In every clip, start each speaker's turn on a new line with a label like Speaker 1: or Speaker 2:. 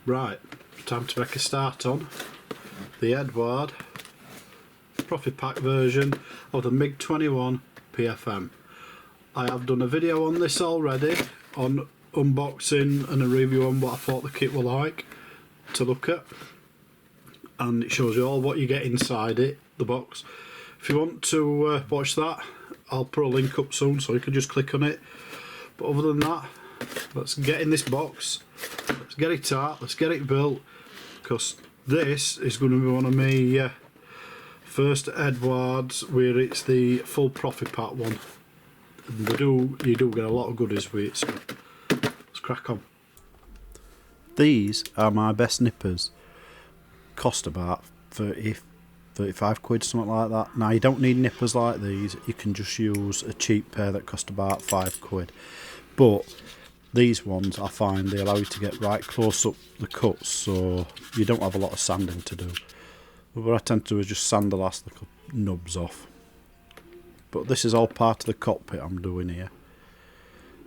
Speaker 1: Right, time to make a start on the Eduard Profit Pack version of the MiG-21 PFM. I have done a video on this already, on unboxing and a review on what I thought the kit were like to look at, and it shows you all what you get inside it, the box. If you want to watch that, I'll put a link up soon so you can just click on it. But other than that, let's get in this box, let's get it out, let's get it built, because this is going to be one of my first Eduards where it's the full Profit Pack one. And you do get a lot of goodies with it, so let's crack on. These are my best nippers. Cost about 35 quid, something like that. Now you don't need nippers like these, you can just use a cheap pair that cost about 5 quid. But these ones, I find they allow you to get right close up the cuts, so you don't have a lot of sanding to do. But what I tend to do is just sand the last little nubs off. But this is all part of the cockpit I'm doing here.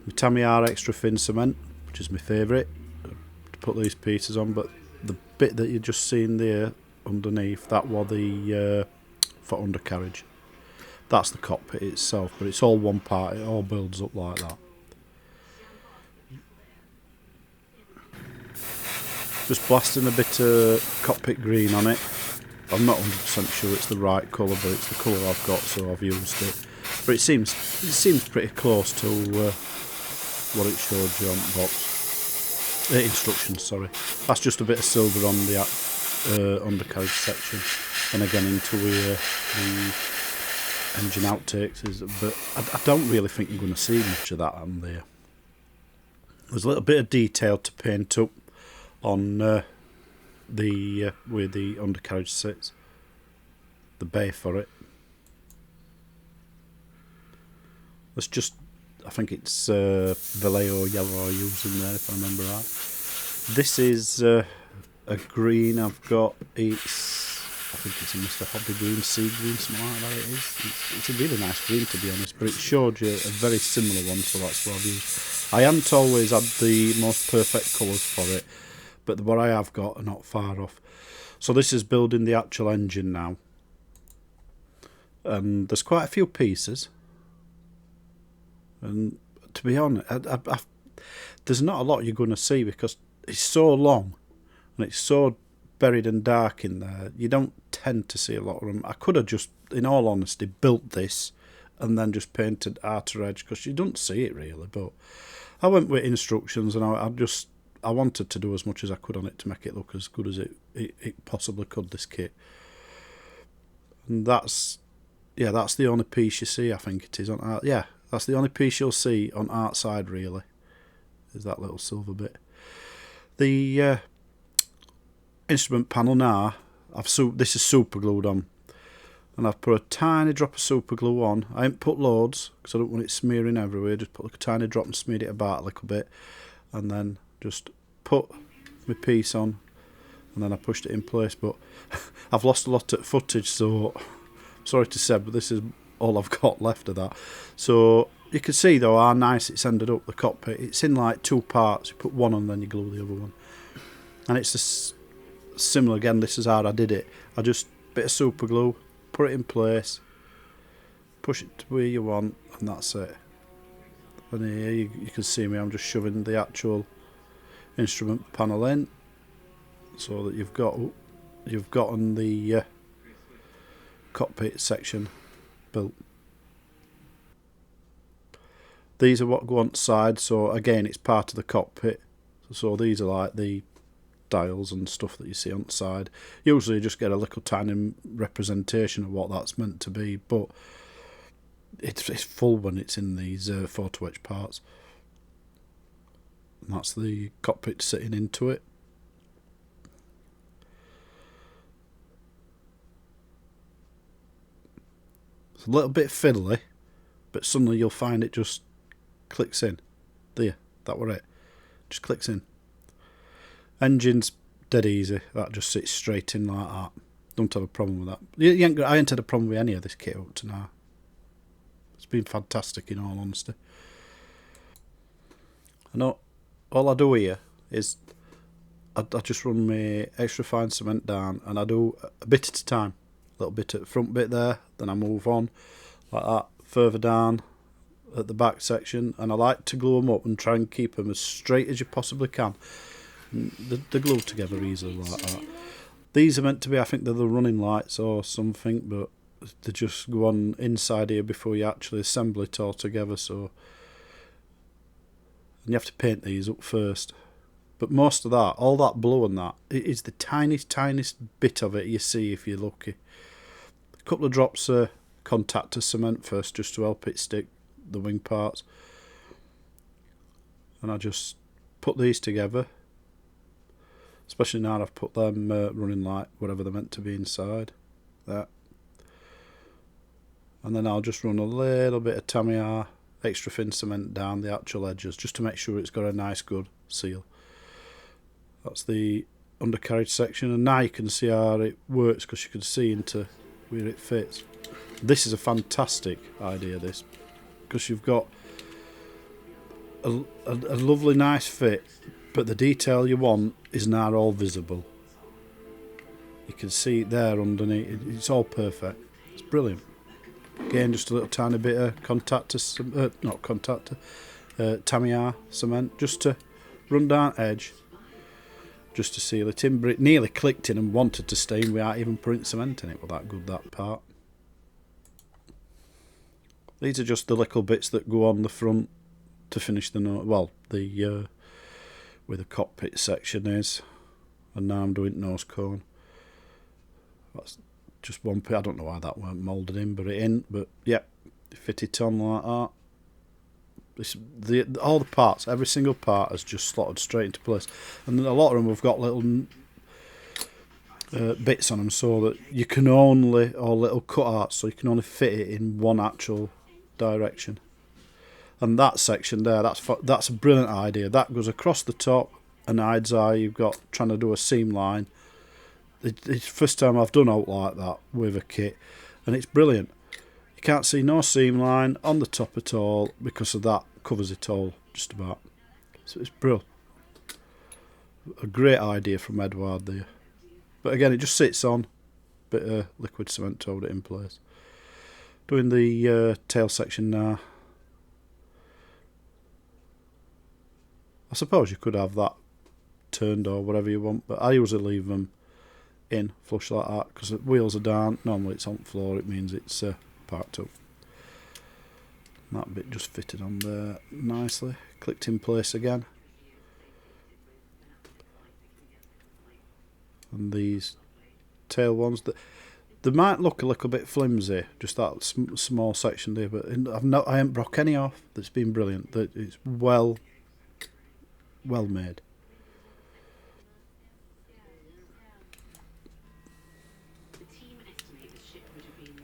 Speaker 1: My Tamiya extra thin cement, which is my favourite, to put these pieces on, but the bit that you're just seeing there underneath, that was the for undercarriage. That's the cockpit itself, but it's all one part, it all builds up like that. Just blasting a bit of cockpit green on it. I'm not 100% sure it's the right colour, but it's the colour I've got, so I've used it. But it seems pretty close to what it showed you on the box. Instructions, sorry. That's just a bit of silver on the undercarriage section, and again into where the engine outtakes is. But I don't really think you're going to see much of that on there. There's a little bit of detail to paint up on where the undercarriage sits, the bay for it. Let's just, I think it's Vallejo yellow I use in there if I remember right. This is a green I've got. I think it's a Mr. Hobby green, sea green, something like that it is. It's a really nice green, to be honest, but it showed you a very similar one, so that's what I've used. I haven't always had the most perfect colours for it, but what I have got are not far off. So this is building the actual engine now, and there's quite a few pieces, and to be honest, there's not a lot you're going to see because it's so long and it's so buried and dark in there. You don't tend to see a lot of them. I could have just, in all honesty, built this and then just painted outer edge because you don't see it really, but I went with instructions, and I wanted to do as much as I could on it to make it look as good as it possibly could, this kit. And that's the only piece you see, I think it is, on art. Yeah, that's the only piece you'll see on outside really, is that little silver bit. The instrument panel now, this is super glued on, and I've put a tiny drop of super glue on. I ain't put loads because I don't want it smearing everywhere, just put like a tiny drop and smeared it about a little bit, and then just put my piece on, and then I pushed it in place. But I've lost a lot of footage, so sorry to say, but this is all I've got left of that. So you can see though how nice it's ended up, the cockpit. It's in like two parts. You put one on, then you glue the other one, and it's similar again. This is how I did it. I just bit of super glue, put it in place, push it to where you want, and that's it. And here you can see me, I'm just shoving the actual instrument panel in, so that you've gotten the cockpit section built. These are what go on side, so again it's part of the cockpit. So these are like the dials and stuff that you see on the side. Usually you just get a little tiny representation of what that's meant to be, but it's full when it's in these photo etch parts. And that's the cockpit sitting into it. It's a little bit fiddly, but suddenly you'll find it just clicks in. There, that were it. Just clicks in. Engine's dead easy. That just sits straight in like that. Don't have a problem with that. I ain't had a problem with any of this kit up to now. It's been fantastic in all honesty. I know all I do here is I just run my extra fine cement down, and I do a bit at a time. A little bit at the front bit there, then I move on like that, further down at the back section, and I like to glue them up and try and keep them as straight as you possibly can. They're glued together easily like that. These are meant to be, I think they're the running lights or something, but they just go on inside here before you actually assemble it all together. So, and you have to paint these up first. But most of that, all that blue and that, it is the tiniest bit of it you see if you're lucky. A couple of drops of contactor cement first, just to help it stick the wing parts. And I just put these together. Especially now I've put them running light, whatever they're meant to be inside. That. And then I'll just run a little bit of Tamiya extra thin cement down the actual edges, just to make sure it's got a nice good seal. That's the undercarriage section, and now you can see how it works, because you can see into where it fits. This is a fantastic idea, this, because you've got a lovely nice fit, but the detail you want is now all visible. You can see it there underneath. It's all perfect. It's brilliant. Again, just a little tiny bit of Tamiya cement, just to run down edge, just to seal it in. But it nearly clicked in and wanted to stay in without even putting cement in it. Well, that good, that part. These are just the little bits that go on the front to finish the nose. Well, the where the cockpit section is, and now I'm doing nose cone. That's just one bit. I don't know why that weren't moulded in, but it ain't. But yeah, fit it on like that. All the parts, every single part is just slotted straight into place, and a lot of them have got little bits on them, so that you can only, or little cutouts, so you can only fit it in one actual direction. And that section there, that's a brilliant idea. That goes across the top, and hides eye. You've got trying to do a seam line. It's the first time I've done out like that with a kit, and it's brilliant. You can't see no seam line on the top at all, because of that covers it all just about. So it's brilliant. A great idea from Eduard there. But again, it just sits on, bit of liquid cement to hold it in place. Doing the tail section now. I suppose you could have that turned or whatever you want, but I usually leave them in flush like that, because the wheels are down. Normally it's on the floor, it means it's parked up. And that bit just fitted on there nicely, clicked in place again. And these tail ones, they might look a little bit flimsy, just that small section there, but I haven't broke any off. That's been brilliant. That it's well made.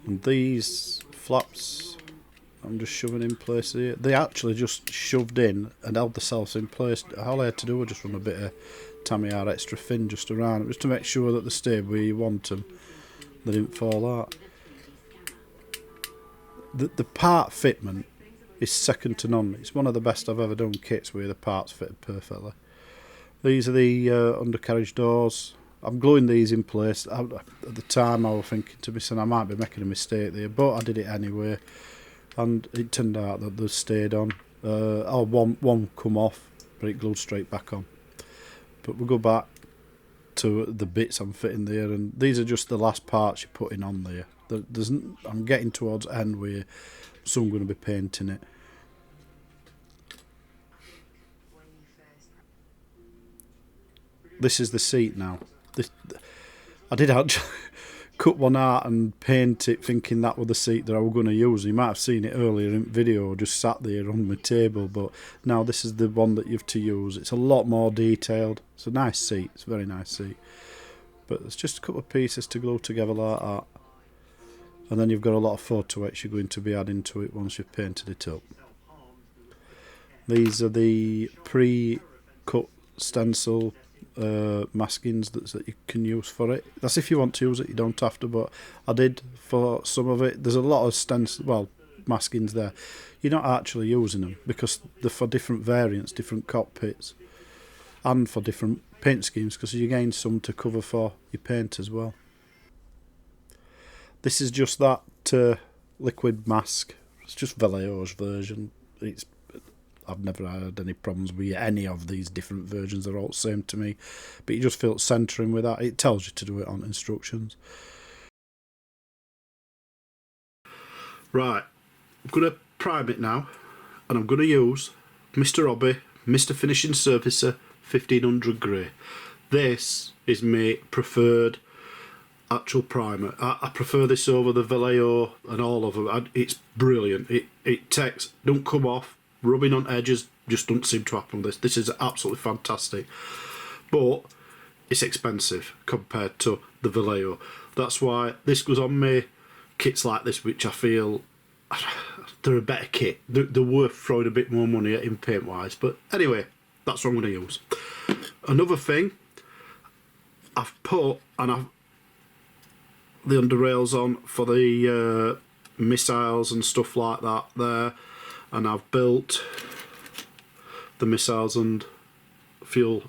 Speaker 1: And these flaps, I'm just shoving in place here. They actually just shoved in and held themselves in place. All I had to do was just run a bit of Tamiya extra thin just around it, just to make sure that they stayed where you want them. They didn't fall out. The part fitment is second to none. It's one of the best I've ever done kits where the parts fitted perfectly. These are the undercarriage doors. I'm gluing these in place. At the time I was thinking to myself, I might be making a mistake there, but I did it anyway, and it turned out that they stayed on. One come off, but it glued straight back on. But we'll go back to the bits I'm fitting there, and these are just the last parts you're putting on there. I'm getting towards the end where soon going to be painting it. This is the seat now. I did actually cut one out and paint it thinking that was the seat that I was going to use. You might have seen it earlier in the video, just sat there on my table, but now this is the one that you have to use. It's a lot more detailed. It's a nice seat. It's a very nice seat. But it's just a couple of pieces to glue together like that. And then you've got a lot of photo etch you're going to be adding to it once you've painted it up. These are the pre-cut stencil maskings that you can use for it. That's if you want to use it, you don't have to, but I did for some of it. There's a lot of maskings there. You're not actually using them because they're for different variants, different cockpits. and for different paint schemes, because you gain some to cover for your paint as well. This is just that liquid mask. It's just Vallejo's version. I've never had any problems with any of these different versions. They're all the same to me. But you just feel centering with that. It tells you to do it on instructions. Right, I'm going to prime it now, and I'm going to use Mr. Hobby, Mr. Finishing Surfacer 1500 Grey. This is my preferred actual primer. I prefer this over the Vallejo and all of them. It's brilliant. It takes, don't come off, rubbing on edges just don't seem to happen with this. This is absolutely fantastic. But it's expensive compared to the Vallejo. That's why this goes on me kits like this, which I feel they're a better kit. They're worth throwing a bit more money at in paint wise. But anyway, that's what I'm going to use. Another thing, I've put the underrails on for the missiles and stuff like that there, and I've built the missiles and fuel,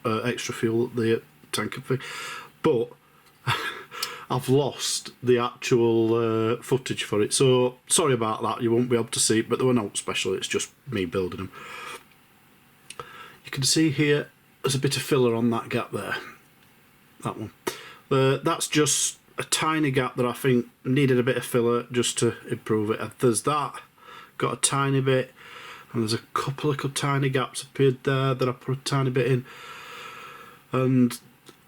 Speaker 1: extra fuel at the tanker thing, but I've lost the actual footage for it, so sorry about that. You won't be able to see it, but there were no special, it's just me building them. You can see here there's a bit of filler on that gap there, that one. That's just a tiny gap that I think needed a bit of filler just to improve it. There's that, got a tiny bit, and there's a couple of tiny gaps appeared there that I put a tiny bit in, and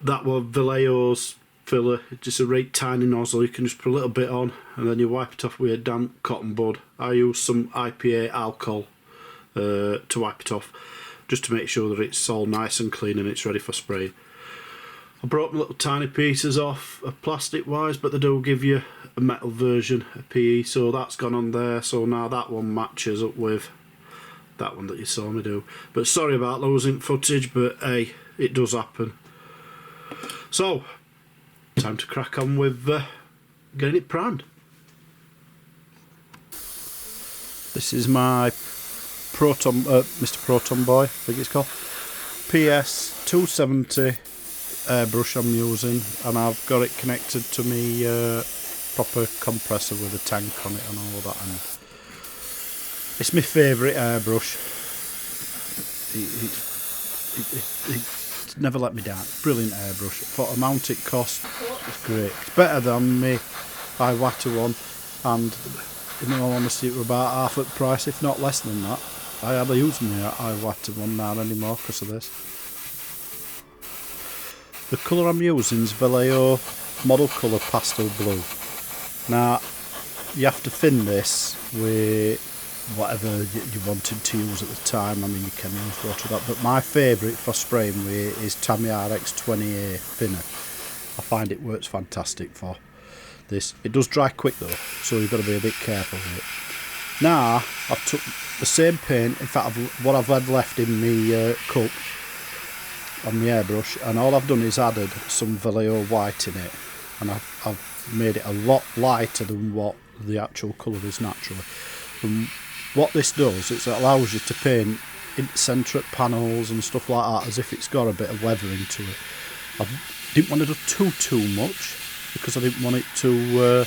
Speaker 1: that was Vallejo's filler, just a right tiny nozzle. You can just put a little bit on and then you wipe it off with a damp cotton bud. I use some IPA alcohol to wipe it off, just to make sure that it's all nice and clean and it's ready for spray. I brought my little tiny pieces off plastic wise, but they do give you a metal version, a PE, so that's gone on there. So now that one matches up with that one that you saw me do. But sorry about losing footage, but hey, it does happen. So time to crack on with getting it primed. This is my Proton, Mr. Proton Boy, I think it's called. PS 270 airbrush I'm using, and I've got it connected to me proper compressor with a tank on it and all that. And it's my favourite airbrush. It's never let me down. Brilliant airbrush. For the amount it costs, it's great. It's better than my Iwata one, and in all honesty it was about half at the price, if not less than that. I hardly use my Iwata one now anymore because of this. The colour I'm using is Vallejo Model Colour Pastel Blue. Now, you have to thin this with whatever you wanted to use at the time. I mean, you can use water that, but my favourite for spraying with is Tamiya RX20A thinner. I find it works fantastic for this. It does dry quick though, so you've got to be a bit careful with it. Now, I've took the same paint, in fact what I've had left in my cup on the airbrush, and all I've done is added some Vallejo white in it, and I've made it a lot lighter than what the actual colour is naturally. And what this does is it allows you to paint eccentric panels and stuff like that as if it's got a bit of weathering to it. I didn't want to do too much because I didn't want it to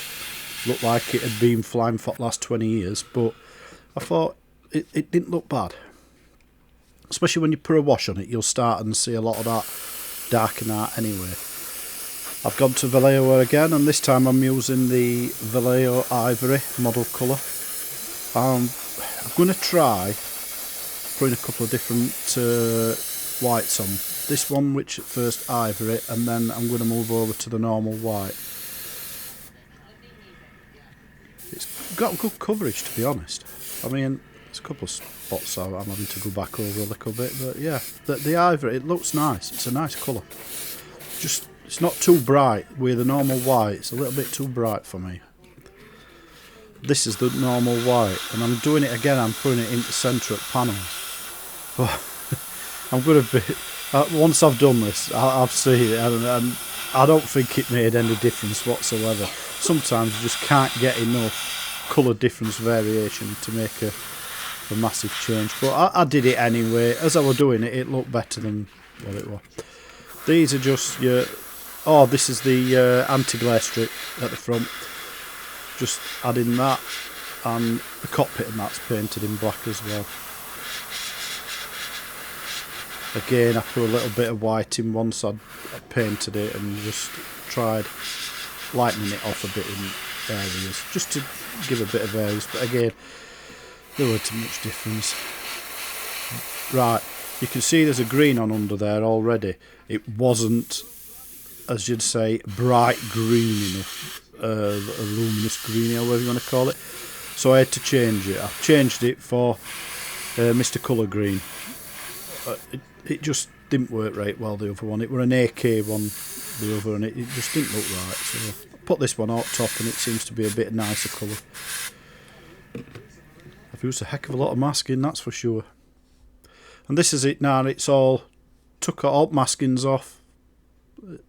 Speaker 1: look like it had been flying for the last 20 years, but I thought it didn't look bad. Especially when you put a wash on it, you'll start and see a lot of that darken out anyway. I've gone to Vallejo again, and this time I'm using the Vallejo Ivory model colour. I'm going to try putting a couple of different whites on. This one, which at first Ivory, and then I'm going to move over to the normal white. It's got good coverage, to be honest. I mean, there's a couple of spots I'm having to go back over a little bit, but yeah, the Ivory, it looks nice. It's a nice colour. Just, it's not too bright with the normal white. It's a little bit too bright for me. This is the normal white, and I'm doing it again. I'm putting it into centric panels. But I'm going to be, once I've done this, I've seen it, and I don't think it made any difference whatsoever. Sometimes you just can't get enough colour difference variation to make a a massive change, but I did it anyway. As I was doing it, it looked better than what it was. These are just your... Oh, this is the anti-glare strip at the front. Just adding that, and the cockpit and that's painted in black as well. Again, I put a little bit of white in once I painted it and just tried lightening it off a bit in areas, just to give a bit of areas, but again, there wasn't much difference. Right, you can see there's a green on under there already. It wasn't, as you'd say, bright green enough, a luminous green or whatever you want to call it, so I had to change it. I've changed it for Mr. Colour Green. It just didn't work right well, the other one. It were an AK one, the other, and it just didn't look right, so I put this one out top and it seems to be a bit nicer colour. I've used a heck of a lot of masking, that's for sure. And this is it now, it's all took all maskings off, and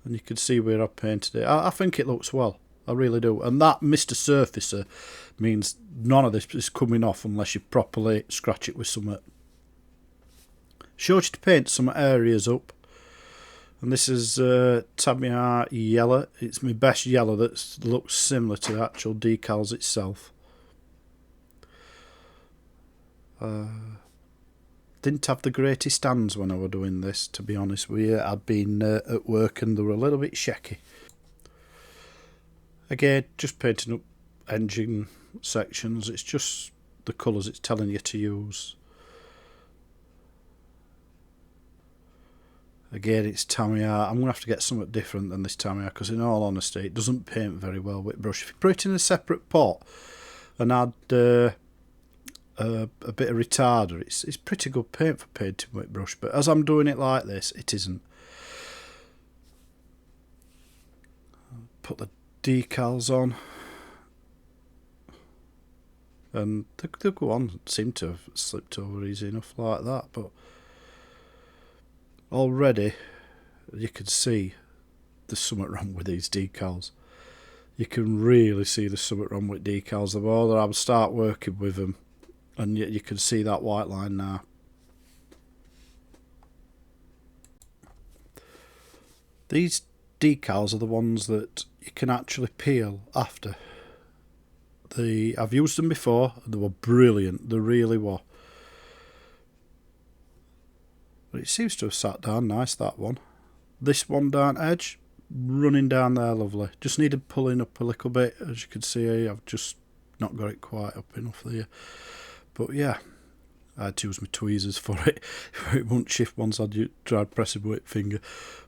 Speaker 1: you can see where I painted it. I think it looks well, I really do. And that Mr. Surfacer means none of this is coming off unless you properly scratch it with something. Shows you to paint some areas up. And this is Tamiya yellow. It's my best yellow that looks similar to the actual decals itself. Didn't have the greatest stands when I was doing this, to be honest with you. I'd been at work and they were a little bit shaky. Again, just painting up engine sections. It's just the colours it's telling you to use. Again, it's Tamiya. I'm going to have to get something different than this Tamiya, because in all honesty, it doesn't paint very well with brush. If you put it in a separate pot and add a bit of retarder, it's pretty good paint for painting with brush, but as I'm doing it like this, it isn't. Put the decals on, and they go on, seem to have slipped over easy enough like that, but already you can see there's something wrong with these decals. You can really see there's something wrong with decals. The more that I would start working with them, and yet you can see that white line now. These decals are the ones that you can actually peel after. I've used them before, they were brilliant, they really were. But it seems to have sat down nice, that one. This one down edge, running down there lovely. Just needed pulling up a little bit, as you can see. I've just not got it quite up enough there. But yeah, I had to use my tweezers for it. It wouldn't shift once I tried pressing with finger.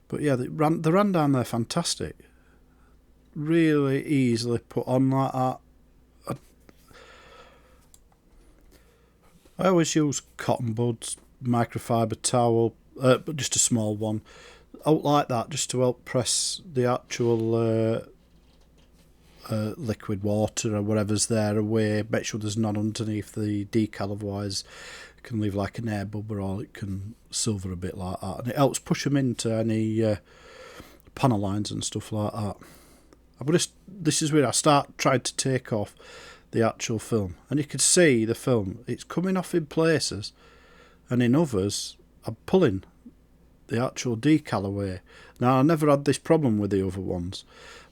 Speaker 1: But yeah, they ran down there fantastic. Really easily put on like that. I always use cotton buds, microfiber towel, but just a small one, out like that, just to help press the actual liquid water or whatever's there away. Make sure there's none underneath the decal, otherwise it can leave like an air bubble, or it can silver a bit like that, and it helps push them into any panel lines and stuff like that. This is where I start trying to take off the actual film, and you can see the film, it's coming off in places, and in others I'm pulling the actual decal away. Now, I never had this problem with the other ones,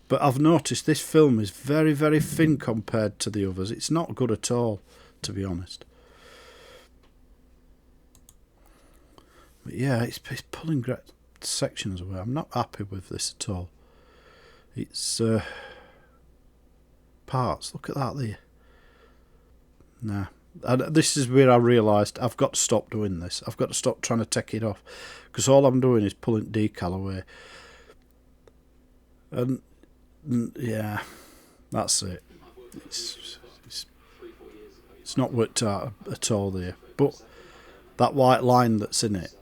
Speaker 1: but I've noticed this film is very, very thin compared to the others. It's not good at all, to be honest. But yeah, it's pulling great sections away. I'm not happy with this at all. It's parts, look at that there. Nah. And this is where I realised I've got to stop doing this. I've got to stop trying to take it off, because all I'm doing is pulling decal away. And yeah, that's it. It's not worked out at all there. But that white line that's in it,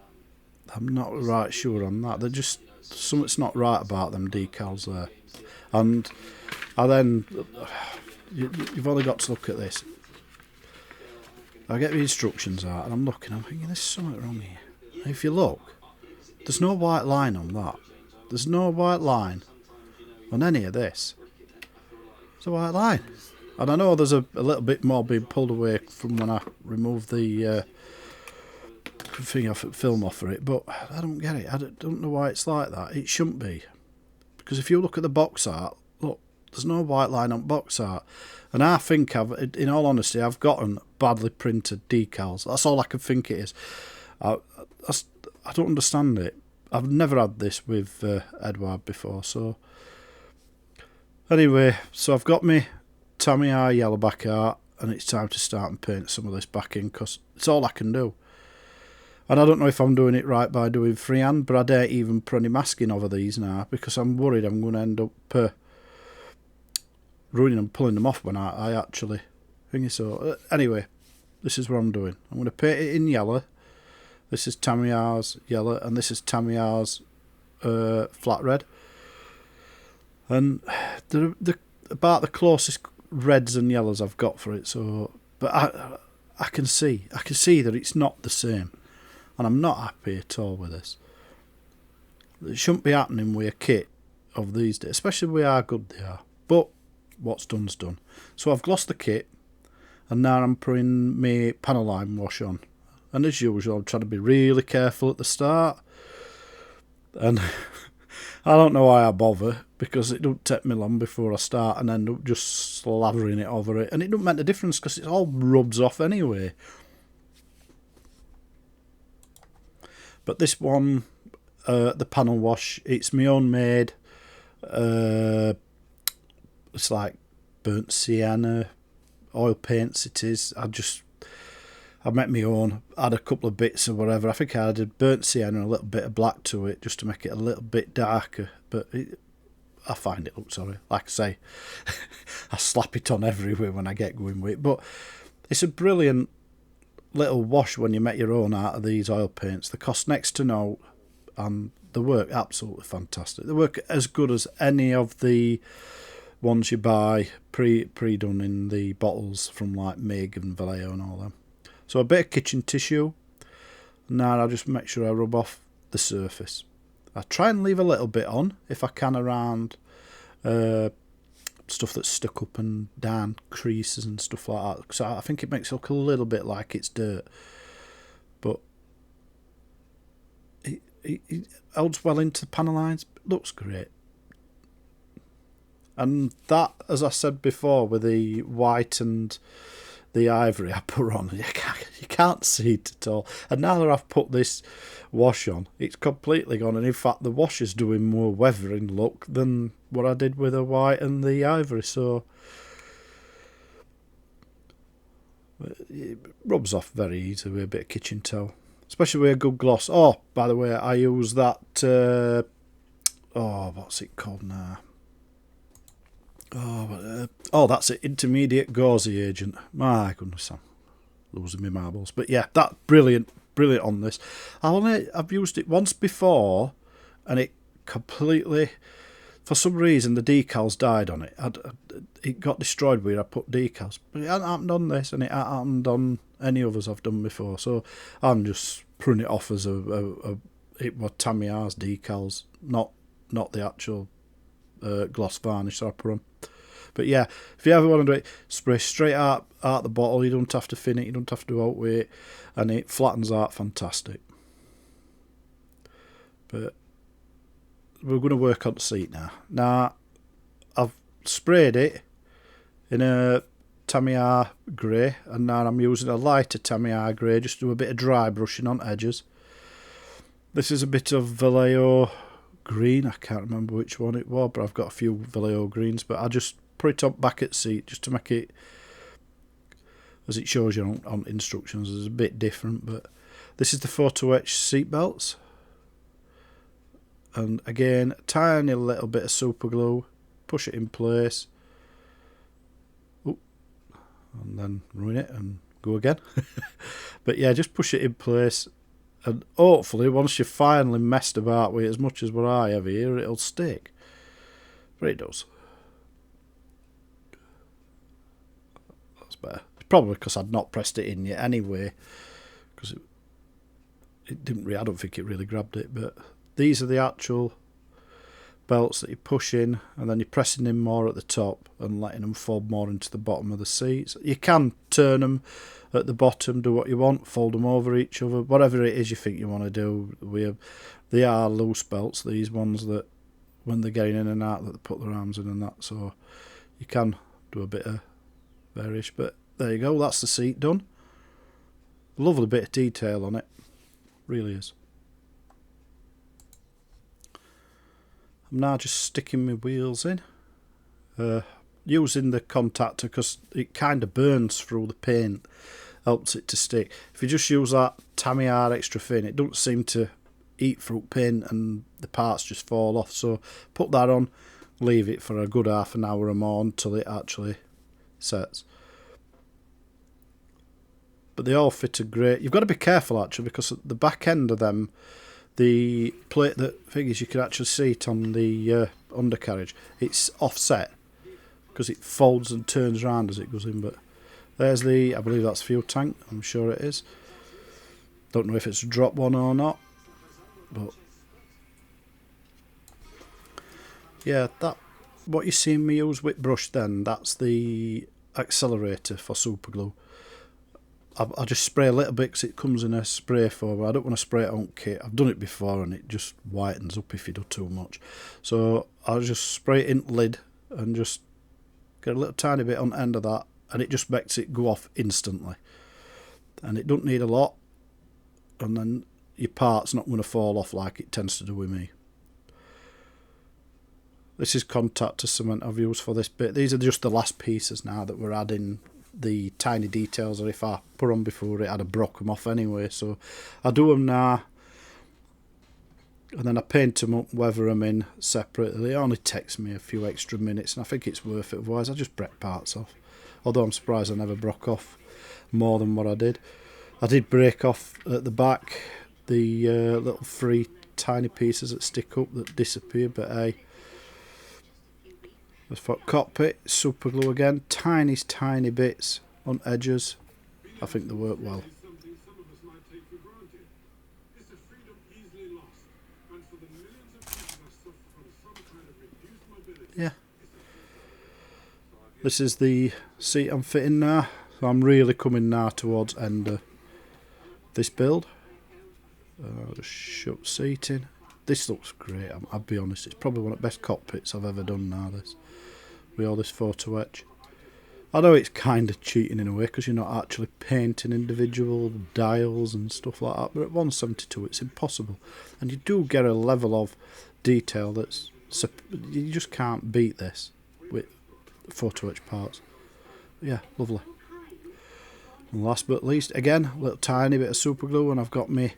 Speaker 1: I'm not right sure on that. They're just, something's not right about them decals there. And you've only got to look at this. I get the instructions out and I'm looking, I'm thinking there's something wrong here. And if you look, there's no white line on that. There's no white line on any of this. It's a white line. And I know there's a little bit more being pulled away from when I removed the film off of it, but I don't get it. I don't know why it's like that. It shouldn't be. Because if you look at the box art, look, there's no white line on box art. And I think in all honesty, I've gotten badly printed decals. That's all I can think it is. I don't understand it. I've never had this with Eduard before, so... Anyway, so I've got my Tamiya yellow back art, and it's time to start and paint some of this back in, because it's all I can do. And I don't know if I'm doing it right by doing freehand, but I don't even put any masking over these now, because I'm worried I'm going to end up ruining and pulling them off when I actually think so. Anyway, this is what I'm doing. I'm going to paint it in yellow. This is Tamiya's yellow, and this is Tamiya's flat red. And they're about the closest reds and yellows I've got for it. So, but I can see that it's not the same, and I'm not happy at all with this. It shouldn't be happening with a kit of these days, especially with how good they are. But what's done's done. So I've glossed the kit, and now I'm putting my panel line wash on. And as usual, I'm trying to be really careful at the start. And I don't know why I bother, because it don't take me long before I start and end up just slavering it over it. And it don't make a difference, because it all rubs off anyway. But this one, the panel wash, it's my own made. It's like burnt sienna, oil paints it is. I make my own, add a couple of bits or whatever. I think I added burnt sienna and a little bit of black to it just to make it a little bit darker. But I find it looks alright. Like I say, I slap it on everywhere when I get going with it. But it's a brilliant little wash when you make your own out of these oil paints. They cost next to no, and they work absolutely fantastic. They work as good as any of the ones you buy pre-done in the bottles from like Mig and Vallejo and all them. So a bit of kitchen tissue. Now I'll just make sure I rub off the surface. I try and leave a little bit on if I can around stuff that's stuck up and down, creases and stuff like that. So I think it makes it look a little bit like it's dirt. But it holds well into the panel lines. Looks great. And that, as I said before, with the white and the ivory I put on, you can't see it at all. And now that I've put this wash on, it's completely gone. And in fact, the wash is doing more weathering look than what I did with the white and the ivory. So it rubs off very easily with a bit of kitchen towel, especially with a good gloss. Oh, by the way, I use that. What's it called now? That's it. Intermediate gauzy agent. My goodness, I'm losing my marbles. But yeah, that's brilliant on this. I've used it once before, and it completely, for some reason, the decals died on it. It got destroyed where I put decals. But it hasn't happened on this, and it hasn't happened on any others I've done before. So I'm just putting it off as it was Tamiya's decals, not the actual gloss varnish that I put on. But yeah, if you ever want to do it, spray straight out the bottle. You don't have to thin it, you don't have to do out with it, and it flattens out fantastic. But we're going to work on the seat now. Now, I've sprayed it in a Tamiya grey, and now I'm using a lighter Tamiya grey just to do a bit of dry brushing on edges. This is a bit of Vallejo green. I can't remember which one it was, but I've got a few Vallejo greens. But I just put it up back at seat just to make it, as it shows you on instructions, is a bit different. But this is the photo etch seat belts, and again, a tiny little bit of super glue, push it in place. Ooh, and then ruin it and go again. But yeah, just push it in place. And hopefully, once you've finally messed about with it as much as what I have here, it'll stick. But it does. That's better. It's probably because I'd not pressed it in yet anyway. Because it didn't really, I don't think it really grabbed it. But these are the actual belts that you push in, and then you're pressing in more at the top and letting them fold more into the bottom of the seats. You can turn them at the bottom, do what you want, fold them over each other, whatever it is you think you want to do. They are loose belts, these ones, that when they're getting in and out, that they put their arms in and that, so you can do a bit of variation. But there you go, that's the seat done. Lovely bit of detail on it, really is. I'm now just sticking my wheels in, using the contactor because it kind of burns through the paint, helps it to stick. If you just use that Tamiya extra thin, it doesn't seem to eat through paint and the parts just fall off. So put that on, leave it for a good half an hour or more until it actually sets. But they all fitted great. You've got to be careful actually, because at the back end of them, the plate that figures, you can actually see it on the undercarriage, it's offset because it folds and turns around as it goes in. But there's the, I believe that's fuel tank, I'm sure it is. Don't know if it's a drop one or not, but yeah, that what you see me use with brush then, that's the accelerator for super glue. I just spray a little bit because it comes in a spray foam. I don't want to spray it on kit. I've done it before and it just whitens up if you do too much. So I'll just spray it in the lid and just get a little tiny bit on the end of that, and it just makes it go off instantly. And it don't need a lot, and then your part's not going to fall off like it tends to do with me. This is contactor cement I've used for this bit. These are just the last pieces now that we're adding the tiny details, or if I put on before it, I'd have broke them off anyway. So I do them now, and then I paint them up, weather them in separately. It only takes me a few extra minutes, and I think it's worth it. Otherwise I just break parts off. Although I'm surprised I never broke off more than what I did. I did break off at the back the little three tiny pieces that stick up that disappear, but hey. As for cockpit, super glue again, tiny bits on edges. I think they work well. Yeah. This is the seat I'm fitting now. So I'm really coming now towards end of this build. I'll just shut seating. This looks great, I'll be honest. It's probably one of the best cockpits I've ever done now, this. With all this photo etch. I know it's kind of cheating in a way because you're not actually painting individual dials and stuff like that, but at 172 it's impossible, and you do get a level of detail that's, you just can't beat this with photo etch parts. Yeah, lovely. And last but least, again, a little tiny bit of super glue, and I've got my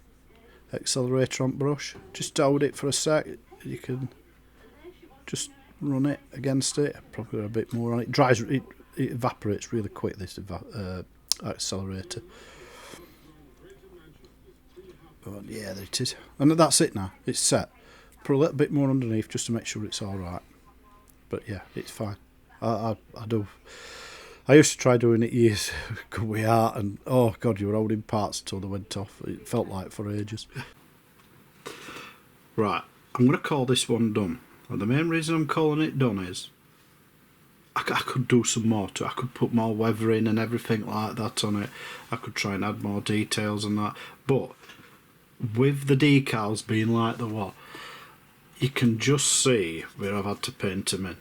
Speaker 1: accelerator on brush. Just hold it for a sec, you can just run it against it, probably a bit more on it. Dries, it evaporates really quick, this accelerator. But yeah, there it is, and that's it now, it's set. Put a little bit more underneath just to make sure it's alright, but yeah, it's fine. I used to try doing it years ago with art, and oh god, you were holding parts until they went off. It felt like for ages. Right, I'm going to call this one done. And the main reason I'm calling it done is I could do some more to it. I could put more weathering and everything like that on it. I could try and add more details and that. But with the decals being like the what, you can just see where I've had to paint them in.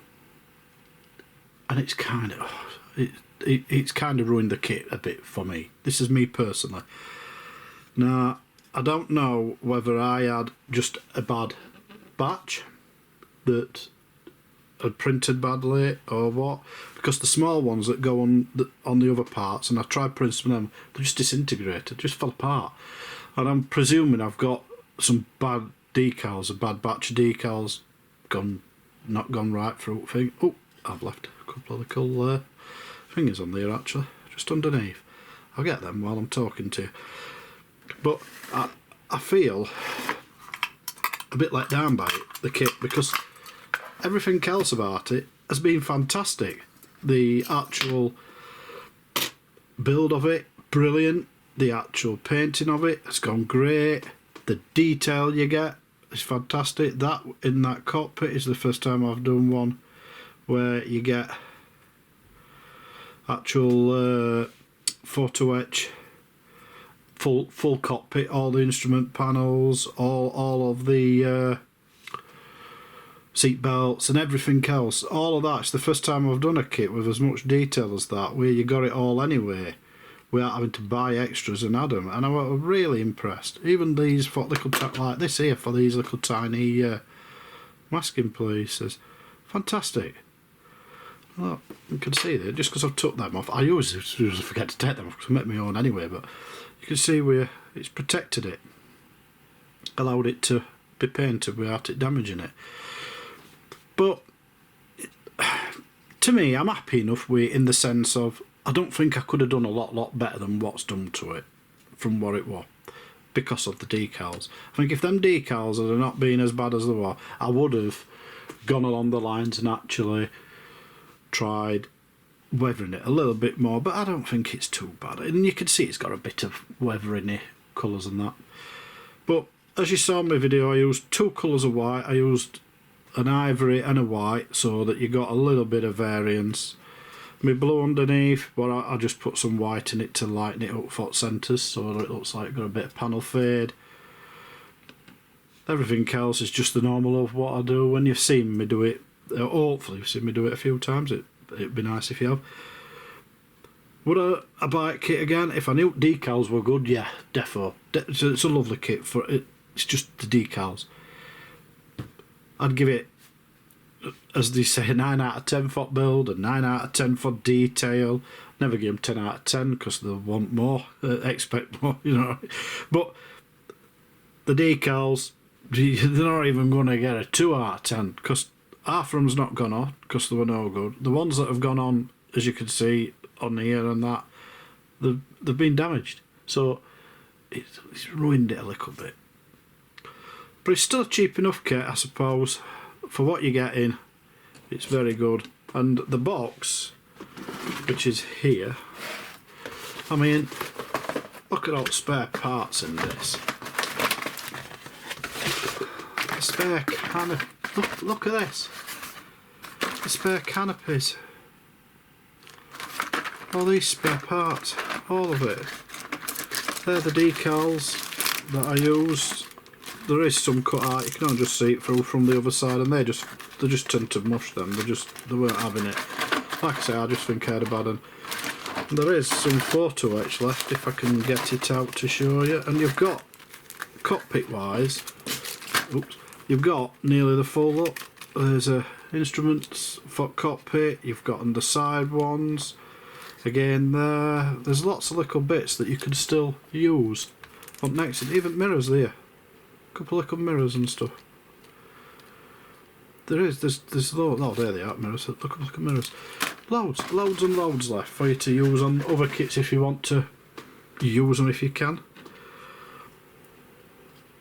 Speaker 1: And it's kind of it's kind of ruined the kit a bit for me. This is me personally. Now, I don't know whether I had just a bad batch that had printed badly or what, because the small ones that go on the other parts, and I tried printing them, they just disintegrated, just fell apart. And I'm presuming I've got some bad decals, a bad batch of decals, not gone right through thing. Oh, I've left a couple of little fingers on there actually, just underneath. I'll get them while I'm talking to you. But I feel a bit let down by it, the kit, because everything else about it has been fantastic. The actual build of it, brilliant. The actual painting of it has gone great. The detail you get, is fantastic. That in that cockpit is the first time I've done one where you get actual photo etch, full cockpit, all the instrument panels, all of the seat belts and everything else. All of that's the first time I've done a kit with as much detail as that, where you got it all anyway, without having to buy extras and add them. And I was really impressed. Even these for little like this here, for these little tiny masking places, fantastic. Well, you can see that just because I've took them off. I usually forget to take them off because I make my own anyway, but you can see where it's protected it, allowed it to be painted without it damaging it. But to me, I'm happy enough with it, in the sense of I don't think I could have done a lot better than what's done to it from what it was, because of the decals. I think if them decals had not been as bad as they were, I would have gone along the lines and actually tried weathering it a little bit more, but I don't think it's too bad. And you can see it's got a bit of weathering colours and that. But as you saw in my video, I used 2 colours of white. I used an ivory and a white, so that you got a little bit of variance. My blue underneath, but I just put some white in it to lighten it up for centres, so that it looks like it's got a bit of panel fade. Everything else is just the normal of what I do. When you've seen me do it, hopefully you've seen me do it a few times, it'd be nice if you have. Would I buy a kit again? If I knew decals were good, yeah, defo. It's a lovely kit for it. It's just the decals. I'd give it, as they say, 9 out of 10 for build and 9 out of 10 for detail. Never give them 10 out of 10 because they'll want more, expect more, you know. But the decals, they're not even going to get a 2 out of 10 because half of them's not gone on because they were no good. The ones that have gone on, as you can see on here and that, they've been damaged. So it's ruined it a little bit. But it's still a cheap enough kit, I suppose. For what you're getting, it's very good. And the box, which is here, I mean, look at all the spare parts in this. The spare canopy. Look at this. The spare canopies. All these spare parts. All of it. They're the decals that I used. There is some cut out. You can only just see it through from the other side, and they just tend to mush them. They weren't having it. Like I say, I just think I had a bad one. There is some photo etch left if I can get it out to show you. And you've got, cockpit wise, oops, you've got nearly the full up. There's instruments for cockpit. You've got on the side ones. Again, there's lots of little bits that you can still use. Up next, even mirrors there. A couple of little mirrors and stuff. There's loads. Oh, there they are, mirrors. Look at mirrors. Loads and loads left for you to use on other kits if you want to use them if you can.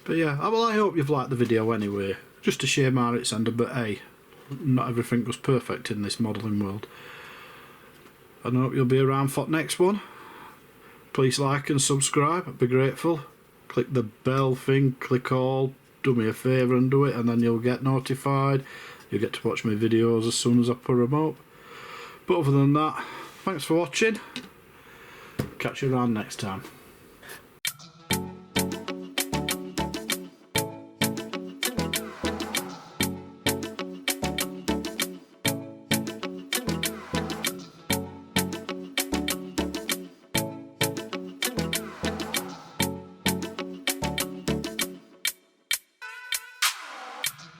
Speaker 1: But yeah, well, I hope you've liked the video anyway. Just a shame how it's ended, but hey, not everything was perfect in this modelling world. I hope you'll be around for the next one. Please like and subscribe, I'd be grateful. Click the bell thing, click all, do me a favour and do it, and then you'll get notified. You'll get to watch my videos as soon as I put them up. But other than that, thanks for watching. Catch you around next time.